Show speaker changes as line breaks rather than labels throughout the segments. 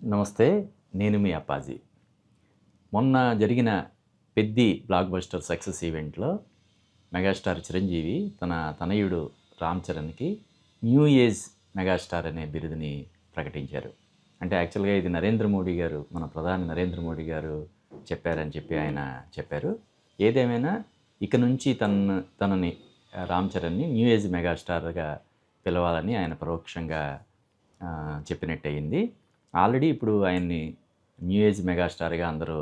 నమస్తే. నేను మీ అప్పాజీ. మొన్న జరిగిన 'పెద్ది' బ్లాక్ బస్టర్ సక్సెస్ ఈవెంట్‌లో మెగాస్టార్ చిరంజీవి తన తనయుడు రామ్ చరణ్‌కి న్యూ ఏజ్ మెగాస్టార్ అనే బిరుదుని ప్రకటించారు. అంటే యాక్చువల్‌గా ఇది నరేంద్ర మోడీ గారు, మన ప్రధాని నరేంద్ర మోడీ గారు చెప్పారని చెప్పి ఆయన చెప్పారు. ఏదేమైనా ఇక నుంచి తనని రామ్ చరణ్‌ని న్యూ ఏజ్ మెగాస్టార్‌గా పిలవాలని ఆయన పరోక్షంగా చెప్పినట్టయింది. ఆల్రెడీ ఇప్పుడు ఆయన్ని న్యూ ఏజ్ మెగాస్టార్‌గా అందరూ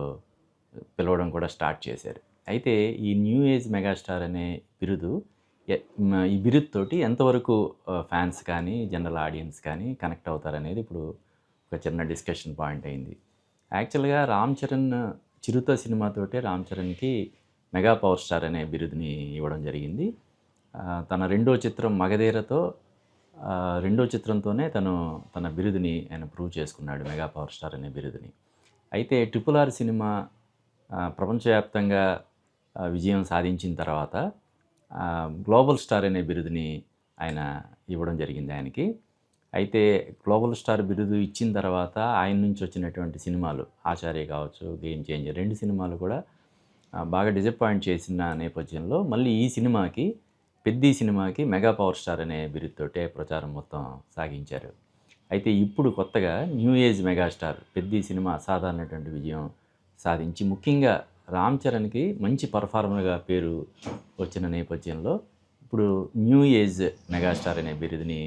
పిలవడం కూడా స్టార్ట్ చేశారు. అయితే ఈ న్యూ ఏజ్ మెగాస్టార్ అనే బిరుదు ఈ బిరుదుతోటి ఎంతవరకు ఫ్యాన్స్ కానీ, జనరల్ ఆడియన్స్ కానీ కనెక్ట్ అవుతారనేది ఇప్పుడు ఒక చిన్న డిస్కషన్ పాయింట్ అయింది. యాక్చువల్‌గా 'రామ్ చరణ్' 'చిరుత' సినిమాతోటే రామ్ చరణ్‌కి మెగా పవర్ స్టార్ అనే బిరుదుని ఇవ్వడం జరిగింది. తన రెండో చిత్రం 'మగధీర'తో రెండో చిత్రంతోనే తన బిరుదుని ఆయన ప్రూవ్ చేసుకున్నాడు. మెగా పవర్ స్టార్ అనే బిరుదుని. అయితే 'ట్రిపుల్ ఆర్' సినిమా ప్రపంచవ్యాప్తంగా విజయం సాధించిన తర్వాత గ్లోబల్ స్టార్ అనే బిరుదుని ఆయన ఇవ్వడం జరిగింది ఆయనకి. అయితే గ్లోబల్ స్టార్ బిరుదు ఇచ్చిన తర్వాత ఆయన నుంచి వచ్చినటువంటి సినిమాలు 'ఆచార్య' కావచ్చు, 'గేమ్ చేంజర్' 2 సినిమాలు కూడా బాగా డిసప్పాయింట్ చేసిన నేపథ్యంలో మళ్ళీ ఈ సినిమాకి 'పెద్ది' సినిమాకి మెగా పవర్ స్టార్ అనే బిరుదుతోటే ప్రచారం మొత్తం సాగించారు. అయితే ఇప్పుడు కొత్తగా new age megastar 'Peddi' cinema అసాధారణమైనటువంటి విజయం సాధించి ముఖ్యంగా రామ్ చరణ్‌కి మంచి పర్ఫార్మర్‌గా పేరు వచ్చిన నేపథ్యంలో ఇప్పుడు న్యూ ఏజ్ మెగాస్టార్ అనే బిరుదుని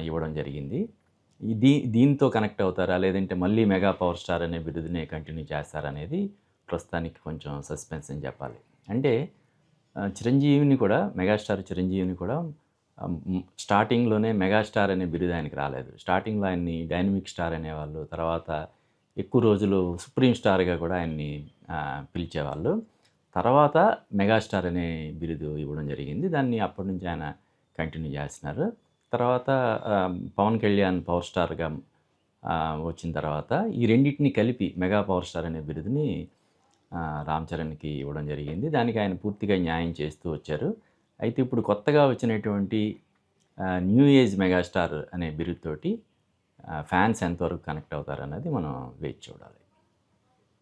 ఇవ్వడం జరిగింది. దీంతో కనెక్ట్ అవుతారా? లేదంటే మళ్ళీ మెగా పవర్ స్టార్ అనే బిరుదునే కంటిన్యూ చేస్తారా? అనేది ప్రస్తుతానికి కొంచెం సస్పెన్స్ అని చెప్పాలి. అంటే చిరంజీవిని కూడా మెగాస్టార్ చిరంజీవిని కూడా స్టార్టింగ్‌లోనే మెగాస్టార్ అనే బిరుదు ఆయనకి రాలేదు. స్టార్టింగ్‌లో ఆయన్ని డైనమిక్ స్టార్ అనేవాళ్ళు. తర్వాత ఎక్కువ రోజులు సుప్రీం స్టార్‌గా కూడా ఆయన్ని పిలిచేవాళ్ళు. తర్వాత మెగాస్టార్ అనే బిరుదు ఇవ్వడం జరిగింది. దాన్ని అప్పటి నుంచి ఆయన కంటిన్యూ చేస్తున్నారు. తర్వాత పవన్ కళ్యాణ్ పవర్ స్టార్‌గా వచ్చిన తర్వాత ఈ రెండిటిని కలిపి మెగా పవర్ స్టార్ అనే బిరుదుని రామ్ చరణ్‌కి ఇవ్వడం జరిగింది. దానికి ఆయన పూర్తిగా న్యాయం చేస్తూ వచ్చారు. అయితే ఇప్పుడు కొత్తగా వచ్చినటువంటి న్యూ ఏజ్ మెగాస్టార్ అనే బిరుదుతోటి ఫ్యాన్స్ ఎంతవరకు కనెక్ట్ అవుతారన్నది మనం వేచి చూడాలి.